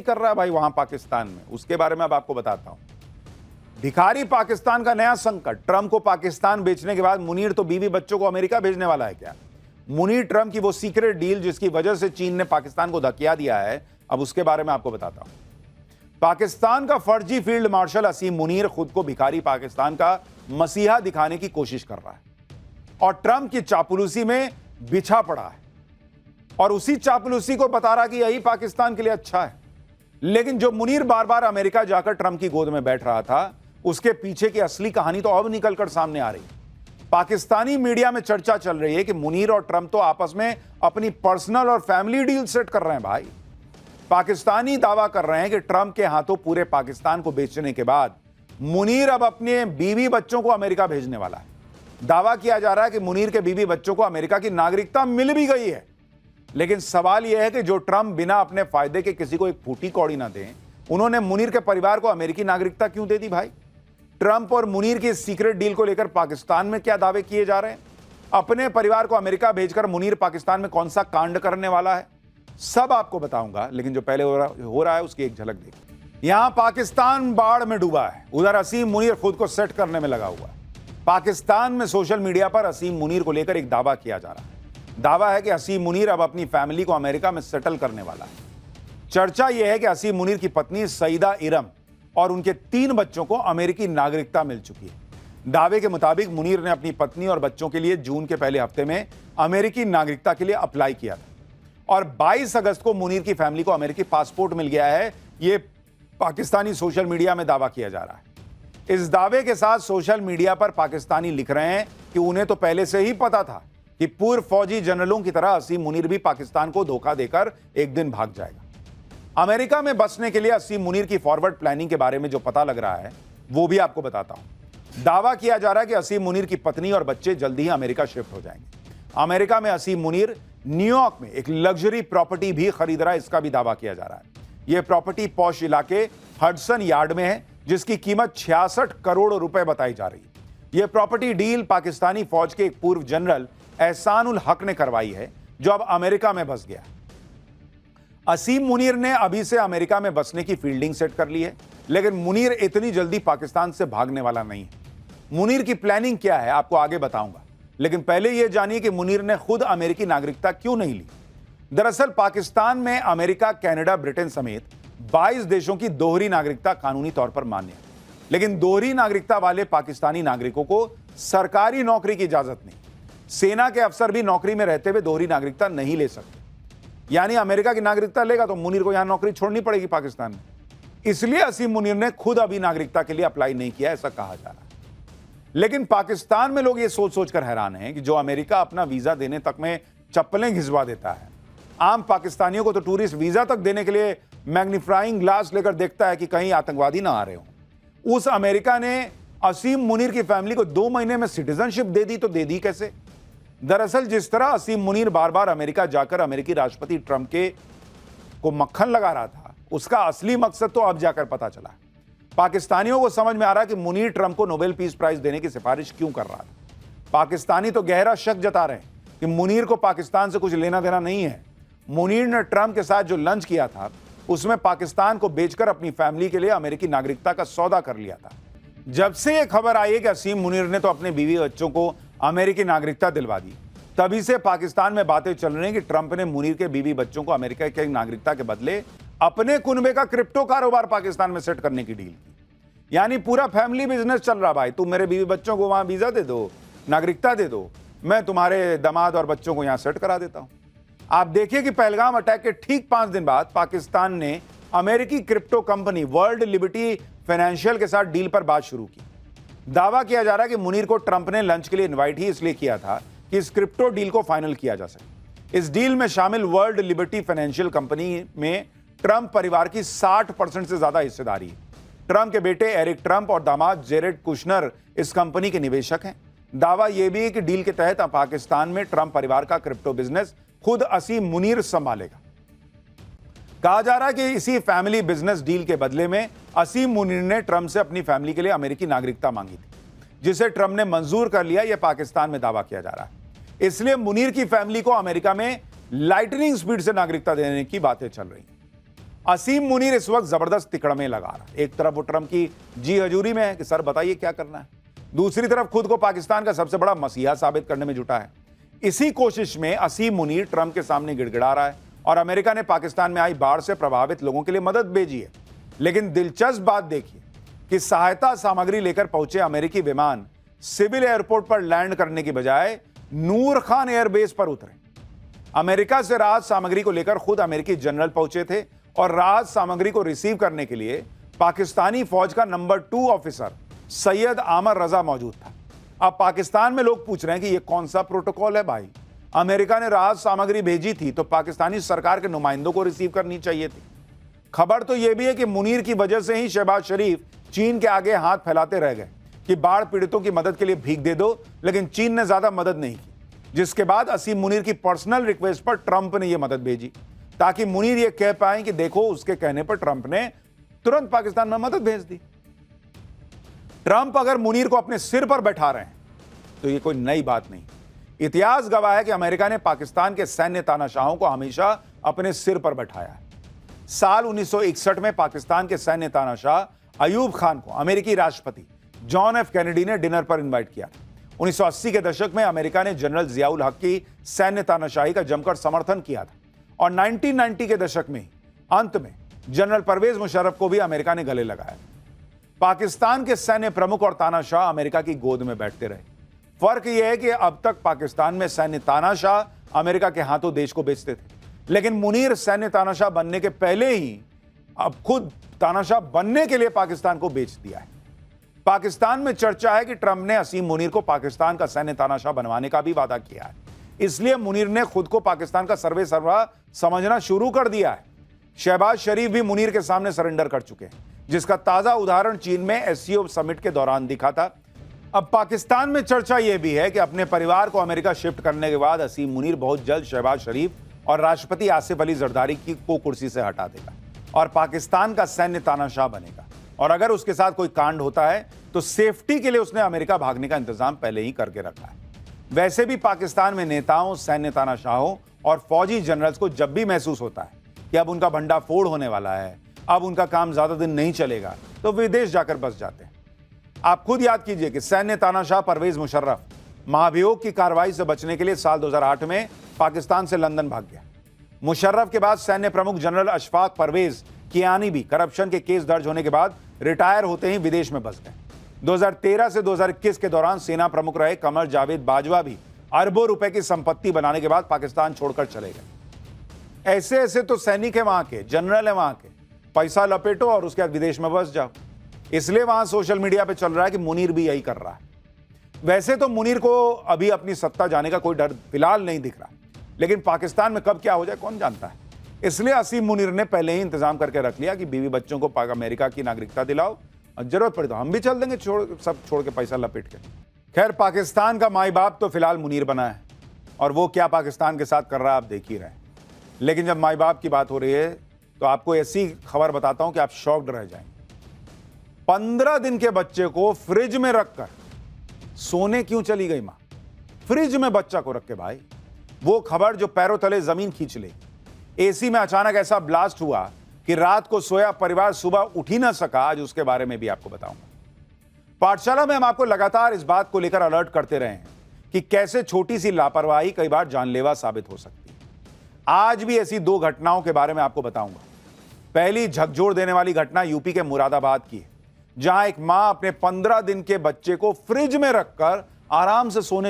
कर रहा है भाई वहां पाकिस्तान में, उसके बारे में अब आपको बताता हूं। भिखारी पाकिस्तान का नया संकट, ट्रंप को पाकिस्तान बेचने के बाद मुनीर तो बीवी बच्चों को अमेरिका भेजने वाला है क्या? मुनीर ट्रंप की वो सीक्रेट डील जिसकी वजह से चीन ने पाकिस्तान को धकिया दिया है, अब उसके बारे में आपको बताता हूं। पाकिस्तान का फर्जी फील्ड मार्शल असीम मुनीर खुद को भिखारी पाकिस्तान का मसीहा दिखाने की कोशिश कर रहा है और ट्रंप की चापलूसी में बिछा पड़ा है और उसी चापलूसी को बता रहा कि यही पाकिस्तान के लिए अच्छा है। लेकिन जो मुनीर बार बार अमेरिका जाकर ट्रंप की गोद में बैठ रहा था, उसके पीछे की असली कहानी तो अब निकलकर सामने आ रही है। पाकिस्तानी मीडिया में चर्चा चल रही है कि मुनीर और ट्रंप तो आपस में अपनी पर्सनल और फैमिली डील सेट कर रहे हैं भाई। पाकिस्तानी दावा कर रहे हैं कि ट्रंप के हाथों पूरे पाकिस्तान को बेचने के बाद मुनीर अब अपने बीवी बच्चों को अमेरिका भेजने वाला है। दावा किया जा रहा है कि मुनीर के बीवी बच्चों को अमेरिका की नागरिकता मिल भी गई है। लेकिन सवाल यह है कि जो ट्रंप बिना अपने फायदे के किसी को एक फूटी कौड़ी ना दें, उन्होंने मुनीर के परिवार को अमेरिकी नागरिकता क्यों दे दी भाई? ट्रंप और मुनीर की सीक्रेट डील को लेकर पाकिस्तान में क्या दावे किए जा रहे हैं? अपने परिवार को अमेरिका भेजकर मुनीर पाकिस्तान में कौन सा कांड करने वाला है, सब आपको बताऊंगा। लेकिन जो पहले हो रहा है उसकी एक झलक देखिए। यहां पाकिस्तान बाढ़ में डूबा है, उधर असीम मुनीर खुद को सेट करने में लगा हुआ है। पाकिस्तान में सोशल मीडिया पर असीम मुनीर को लेकर एक दावा किया जा रहा है। दावा है कि असीम मुनीर अब अपनी फैमिली को अमेरिका में सेटल करने वाला है। चर्चा यह है कि असीम मुनीर की पत्नी सईदा इरम और उनके 3 बच्चों को अमेरिकी नागरिकता मिल चुकी है। दावे के मुताबिक मुनीर ने अपनी पत्नी और बच्चों के लिए जून के पहले हफ्ते में अमेरिकी नागरिकता के लिए अप्लाई किया था और 22 अगस्त को मुनीर की फैमिली को अमेरिकी पासपोर्ट मिल गया है। यह पाकिस्तानी सोशल मीडिया में दावा किया जा रहा है। इस दावे के साथ सोशल मीडिया पर पाकिस्तानी लिख रहे हैं कि उन्हें तो पहले से ही पता था कि पूर्व फौजी जनरलों की तरह असीम मुनीर भी पाकिस्तान को धोखा देकर एक दिन भाग जाएगा। अमेरिका में बसने के लिए असीम मुनीर की फॉरवर्ड प्लानिंग के बारे में जो पता लग रहा है वो भी आपको बताता हूं। दावा किया जा रहा है कि असीम मुनीर की पत्नी और बच्चे जल्दी ही अमेरिका शिफ्ट हो जाएंगे। अमेरिका में असीम मुनीर न्यूयॉर्क में एक लग्जरी प्रॉपर्टी भी खरीद रहा है, इसका भी दावा किया जा रहा है। यह प्रॉपर्टी पॉश इलाके हडसन यार्ड में है, जिसकी कीमत 66 करोड़ रुपए बताई जा रही है। यह प्रॉपर्टी डील पाकिस्तानी फौज के एक पूर्व जनरल एहसानुल हक ने करवाई है, जो अब अमेरिका में बस गया। असीम मुनीर ने अभी से अमेरिका में बसने की फील्डिंग सेट कर ली है, लेकिन मुनीर इतनी जल्दी पाकिस्तान से भागने वाला नहीं है। मुनीर की प्लानिंग क्या है आपको आगे बताऊंगा, लेकिन पहले यह जानिए कि मुनीर ने खुद अमेरिकी नागरिकता क्यों नहीं ली। दरअसल पाकिस्तान में अमेरिका, कनाडा, ब्रिटेन समेत 22 देशों की दोहरी नागरिकता कानूनी तौर पर मान्य है, लेकिन दोहरी नागरिकता वाले पाकिस्तानी नागरिकों को सरकारी नौकरी की इजाजत नहीं। सेना के अफसर भी नौकरी में रहते हुए दोहरी नागरिकता नहीं ले सकते। यानी अमेरिका की नागरिकता लेगा तो मुनीर को यहां नौकरी छोड़नी पड़ेगी पाकिस्तान में। इसलिए असीम मुनीर ने खुद अभी नागरिकता के लिए अप्लाई नहीं किया, ऐसा कहा जा रहा है। लेकिन पाकिस्तान में लोग ये सोच सोचकर हैरान हैं कि जो अमेरिका अपना वीजा देने तक में चप्पलें घिसवा देता है, आम पाकिस्तानियों को तो टूरिस्ट वीजा तक देने के लिए मैग्नीफाइंग ग्लास लेकर देखता है कि कहीं आतंकवादी ना आ रहे हो। उस अमेरिका ने असीम मुनीर की फैमिली को 2 महीने में सिटीजनशिप दे दी, तो दे दी कैसे? दरअसल जिस तरह असीम मुनीर बार बार अमेरिका जाकर अमेरिकी राष्ट्रपति ट्रंप को मक्खन लगा रहा था, उसका असली मकसद तो अब जाकर पता चला। पाकिस्तानियों को समझ में आ रहा है कि मुनीर ट्रंप को नोबेल पीस प्राइज देने की सिफारिश क्यों कर रहा था। पाकिस्तानी तो गहरा शक जता रहे हैं कि मुनीर को पाकिस्तान से कुछ लेना देना नहीं है। मुनीर ने ट्रंप के साथ जो लंच किया था, उसमें पाकिस्तान को बेचकर अपनी फैमिली के लिए अमेरिकी नागरिकता का सौदा कर लिया था। जब से यह खबर आई है कि असीम मुनीर ने तो अपने बीवी बच्चों को अमेरिकी नागरिकता दिलवा दी, तभी से पाकिस्तान में बातें चल रही हैं कि ट्रंप ने मुनीर के बीवी बच्चों को अमेरिका की नागरिकता के बदले अपने कुनबे का क्रिप्टो कारोबार पाकिस्तान में सेट करने की डील की। यानी पूरा फैमिली बिजनेस चल रहा। भाई तुम मेरे बीवी बच्चों को वहां वीजा दे दो, नागरिकता दे दो, मैं तुम्हारे दामाद और बच्चों को यहां सेट करा देता हूं। आप देखिए कि पहलगाम अटैक के ठीक 5 दिन बाद पाकिस्तान ने अमेरिकी crypto company world liberty financial के साथ डील पर बात शुरू की। दावा किया जा रहा है कि मुनीर को ट्रंप ने लंच के लिए इनवाइट ही इसलिए किया था कि इस क्रिप्टो डील को फाइनल किया जा सके। इस डील में शामिल वर्ल्ड लिबर्टी फाइनेंशियल कंपनी में ट्रंप परिवार की 60% से ज्यादा हिस्सेदारी है। ट्रंप के बेटे एरिक ट्रंप और दामाद जेरेड कुशनर इस कंपनी के निवेशक हैं। दावा यह भी है कि डील के तहत पाकिस्तान में ट्रंप परिवार का क्रिप्टो बिजनेस खुद असीम मुनीर संभालेगा। कहा जा रहा है कि इसी फैमिली बिजनेस डील के बदले में असीम मुनीर ने ट्रंप से अपनी फैमिली के लिए अमेरिकी नागरिकता मांगी थी, जिसे ट्रंप ने मंजूर कर लिया। यह पाकिस्तान में दावा किया जा रहा है। इसलिए मुनीर की फैमिली को अमेरिका में लाइटनिंग स्पीड से नागरिकता देने की बातें चल रही हैं। असीम मुनीर इस वक्त जबरदस्त तिकड़ में लगा रहा है। एक तरफ वो ट्रंप की जी हजूरी में है कि सर बताइए क्या करना है, दूसरी तरफ खुद को पाकिस्तान का सबसे बड़ा मसीहा साबित करने में जुटा है। इसी कोशिश में असीम मुनीर ट्रंप के सामने गिड़गिड़ा रहा है और अमेरिका ने पाकिस्तान में आई बाढ़ से प्रभावित लोगों के लिए मदद भेजी है। लेकिन दिलचस्प बात देखिए कि सहायता सामग्री लेकर पहुंचे अमेरिकी विमान सिविल एयरपोर्ट पर लैंड करने की बजाय नूर खान एयरबेस पर उतरे। अमेरिका से राहत सामग्री को लेकर खुद अमेरिकी जनरल पहुंचे थे और राहत सामग्री को रिसीव करने के लिए पाकिस्तानी फौज का नंबर 2 ऑफिसर सैयद आमर रजा मौजूद था। अब पाकिस्तान में लोग पूछ रहे हैं कि यह कौन सा प्रोटोकॉल है भाई? अमेरिका ने राहत सामग्री भेजी थी तो पाकिस्तानी सरकार के नुमाइंदों को रिसीव करनी चाहिए थी। खबर तो यह भी है कि मुनीर की वजह से ही शहबाज शरीफ चीन के आगे हाथ फैलाते रह गए कि बाढ़ पीड़ितों की मदद के लिए भीख दे दो, लेकिन चीन ने ज्यादा मदद नहीं की, जिसके बाद असीम मुनीर की पर्सनल रिक्वेस्ट पर ट्रंप ने यह मदद भेजी ताकि मुनीर यह कह पाए कि देखो उसके कहने पर ट्रंप ने तुरंत पाकिस्तान में मदद भेज दी। ट्रंप अगर मुनीर को अपने सिर पर बैठा रहे हैं तो यह कोई नई बात नहीं। इतिहास गवाह है कि अमेरिका ने पाकिस्तान के सैन्य तानाशाहों को हमेशा अपने सिर पर बैठाया है। साल 1961 में पाकिस्तान के सैन्य तानाशाह अयूब खान को अमेरिकी राष्ट्रपति जॉन एफ कैनेडी ने डिनर पर इनवाइट किया। 1980 के दशक में अमेरिका ने जनरल जियाउल हक की सैन्य तानाशाही का जमकर समर्थन किया था और 1990 के दशक में अंत में जनरल परवेज मुशर्रफ को भी अमेरिका ने गले लगाया। पाकिस्तान के सैन्य प्रमुख और तानाशाह अमेरिका की गोद में बैठते रहे। फर्क यह है कि अब तक पाकिस्तान में सैन्य तानाशाह अमेरिका के हाथों देश को बेचते थे, लेकिन मुनीर सैन्य तानाशाह बनने के पहले ही अब खुद तानाशाह बनने के लिए पाकिस्तान को बेच दिया है। पाकिस्तान में चर्चा है कि ट्रंप ने असीम मुनीर को पाकिस्तान का सैन्य तानाशाह बनवाने का भी वादा किया है, इसलिए मुनीर ने खुद को पाकिस्तान का सर्वे सर्वा समझना शुरू कर दिया है। शहबाज शरीफ भी मुनीर के सामने सरेंडर कर चुके हैं, जिसका ताजा उदाहरण चीन में एससीओ समिट के दौरान दिखा था। अब पाकिस्तान में चर्चा यह भी है कि अपने परिवार को अमेरिका शिफ्ट करने के बाद असीम मुनीर बहुत जल्द शहबाज शरीफ और राष्ट्रपति आसिफ अली जरदारी को कुर्सी से हटा देगा और पाकिस्तान का सैन्य तानाशाह बनेगा। और अगर उसके साथ कोई कांड होता है तो सेफ्टी के लिए उसने अमेरिका भागने का इंतजाम पहले ही करके रखा है। वैसे भी पाकिस्तान में नेताओं, सैन्य तानाशाहों और फौजी जनरल्स को जब भी महसूस होता है कि अब उनका भंडाफोड़ होने वाला है, अब उनका काम ज्यादा दिन नहीं चलेगा, तो विदेश जाकर बस जाते हैं। आप खुद याद कीजिए कि सैन्य तानाशाह परवेज मुशर्रफ महाभियोग की कार्रवाई से बचने के लिए साल 2008 में पाकिस्तान से लंदन भाग गया। मुशर्रफ के बाद सैन्य प्रमुख जनरल अशफाक परवेज कियानी भी करप्शन के केस दर्ज होने के बाद रिटायर होते ही विदेश में बस गए। 2013 से 2021 के दौरान सेना प्रमुख रहे कमर जावेद बाजवा भी अरबों रुपए की संपत्ति बनाने के बाद पाकिस्तान छोड़कर चले गए। ऐसे ऐसे तो सैनिक है वहां के, जनरल है वहां के, पैसा लपेटो और उसके बाद विदेश में बस जाओ। इसलिए वहां सोशल मीडिया पे चल रहा है कि मुनीर भी यही कर रहा है। वैसे तो मुनीर को अभी अपनी सत्ता जाने का कोई डर फिलहाल नहीं दिख रहा, लेकिन पाकिस्तान में कब क्या हो जाए कौन जानता है। इसलिए असीम मुनीर ने पहले ही इंतजाम करके रख लिया कि बीवी बच्चों को अमेरिका की नागरिकता दिलाओ और जरूरत पड़े तो हम भी चल देंगे सब छोड़ के, पैसा लपेट के। खैर, पाकिस्तान का माई बाप तो फिलहाल मुनीर बना है और वो क्या पाकिस्तान के साथ कर रहा है आप देख ही रहे हैं। लेकिन जब माई बाप की बात हो रही है तो आपको ऐसी खबर बताता हूं कि आप शॉक्ड रह जाएंगे। 15 दिन के बच्चे को फ्रिज में रखकर सोने क्यों चली गई मां? फ्रिज में बच्चा को रख के भाई, वो खबर जो पैरों तले जमीन खींच ले। एसी में अचानक ऐसा ब्लास्ट हुआ कि रात को सोया परिवार सुबह उठ ही ना सका। आज उसके बारे में भी आपको बताऊंगा। पाठशाला में हम आपको लगातार इस बात को लेकर अलर्ट करते रहे हैं कि कैसे छोटी सी लापरवाही कई बार जानलेवा साबित हो सकती है। आज भी ऐसी 2 घटनाओं के बारे में आपको बताऊंगा। पहली झकझोर देने वाली घटना यूपी के मुरादाबाद की है, जहां एक मां अपने 15 दिन के बच्चे को फ्रिज में रखकर आराम से सोने